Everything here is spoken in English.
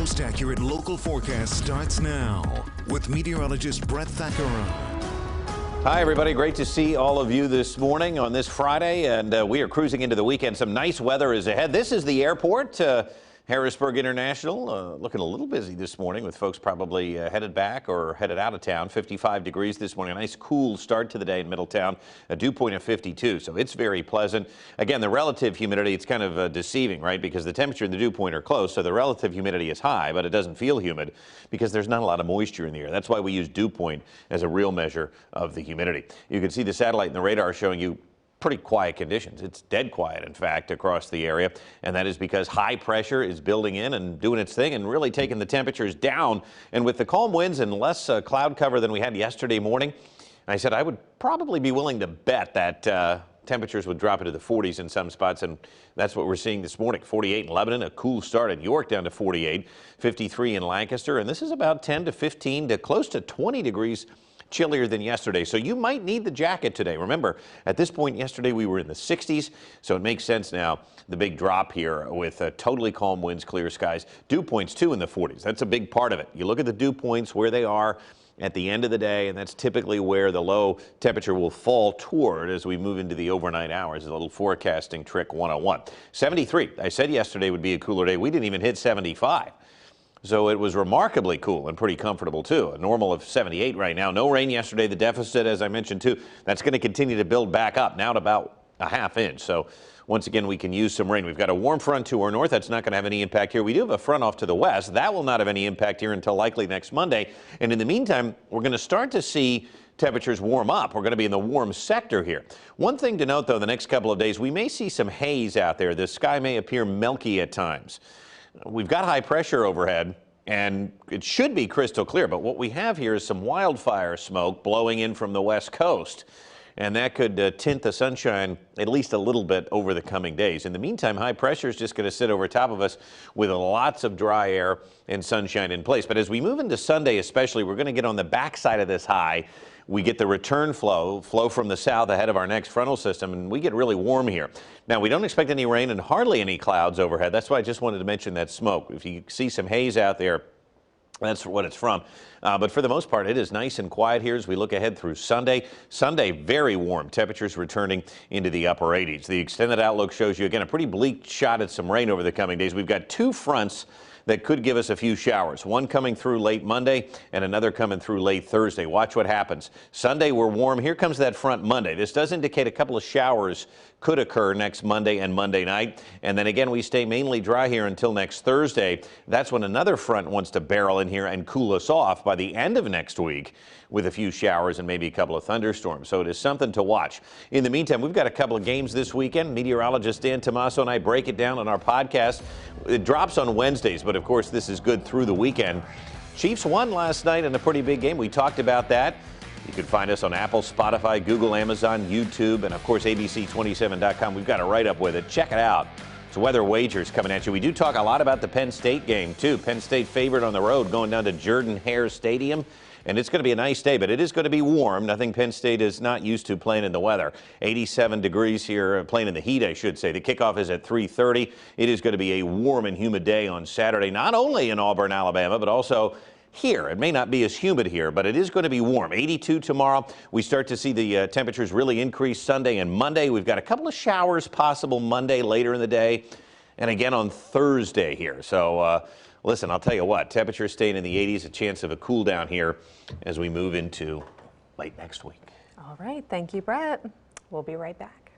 most accurate local forecast starts now with meteorologist Brett Thackeray. Hi, everybody. Great to see all of you this morning on this Friday, and we are cruising into the weekend. Some nice weather is ahead. This is the airport, Harrisburg International, looking a little busy this morning with folks probably headed back or headed out of town. 55 degrees this morning. A nice cool start to the day in Middletown. A dew point of 52, so it's very pleasant. Again, the relative humidity, it's kind of deceiving, right? Because the temperature and the dew point are close, so the relative humidity is high, but it doesn't feel humid because there's not a lot of moisture in the air. That's why we use dew point as a real measure of the humidity. You can see the satellite and the radar showing you pretty quiet conditions. It's dead quiet, in fact, across the area, and that is because high pressure is building in and doing its thing and really taking the temperatures down. And with the calm winds and less cloud cover than we had yesterday morning, I said I would probably be willing to bet that temperatures would drop into the 40s in some spots, and that's what we're seeing this morning. 48 in Lebanon, a cool start in York down to 48, 53 in Lancaster, and this is about 10 to 15 to close to 20 degrees chillier than yesterday, so you might need the jacket today. Remember, at this point yesterday we were in the 60s, so it makes sense now, the big drop here with totally calm winds, clear skies. Dew points too in the 40s. That's a big part of it. You look at the dew points where they are at the end of the day, and that's typically where the low temperature will fall toward as we move into the overnight hours. A little forecasting trick 101. 73, I said yesterday would be a cooler day. We didn't even hit 75. So it was remarkably cool and pretty comfortable, too. A normal of 78 right now. No rain yesterday. The deficit, as I mentioned, too, that's going to continue to build back up, now at about a half inch. So once again, we can use some rain. We've got a warm front to our north. That's not going to have any impact here. We do have a front off to the west. That will not have any impact here until likely next Monday. And in the meantime, we're going to start to see temperatures warm up. We're going to be in the warm sector here. One thing to note, though, the next couple of days, we may see some haze out there. The sky may appear milky at times. We've got high pressure overhead, and it should be crystal clear, but what we have here is some wildfire smoke blowing in from the west coast, and that could tint the sunshine at least a little bit over the coming days. In the meantime, high pressure is just going to sit over top of us with lots of dry air and sunshine in place. But as we move into Sunday especially, we're going to get on the backside of this high. We get the return flow from the south ahead of our next frontal system, and we get really warm here. Now, we don't expect any rain and hardly any clouds overhead. That's why I just wanted to mention that smoke. If you see some haze out there, that's what it's from. But for the most part, it is nice and quiet here as we look ahead through Sunday. Sunday, very warm. Temperatures returning into the upper 80s. The extended outlook shows you, again, a pretty bleak shot at some rain over the coming days. We've got two fronts that could give us a few showers. One coming through late Monday and another coming through late Thursday. Watch what happens. Sunday, we're warm. Here comes that front Monday. This does indicate a couple of showers could occur next Monday and Monday night. And then again, we stay mainly dry here until next Thursday. That's when another front wants to barrel in here and cool us off by the end of next week with a few showers and maybe a couple of thunderstorms. So it is something to watch. In the meantime, we've got a couple of games this weekend. Meteorologist Dan Tomaso and I break it down on our podcast. It drops on Wednesdays, but of course this is good through the weekend. Chiefs won last night in a pretty big game. We talked about that. You can find us on Apple, Spotify, Google, Amazon, YouTube, and of course ABC27.com. We've got a write-up with it. Check it out. It's Weather Wagers coming at you. We do talk a lot about the Penn State game, too. Penn State favored on the road going down to Jordan-Hare Stadium. And it's going to be a nice day, but it is going to be warm. Nothing Penn State is not used to playing in the weather. 87 degrees here, playing in the heat, I should say. The kickoff is at 3:30. It is going to be a warm and humid day on Saturday, not only in Auburn, Alabama, but also here. It may not be as humid here, but it is going to be warm. 82 tomorrow. We start to see the temperatures really increase Sunday and Monday. We've got a couple of showers possible Monday later in the day, and again on Thursday here. So, listen, I'll tell you what, temperatures staying in the 80s, a chance of a cool down here as we move into late next week. All right. Thank you, Brett. We'll be right back.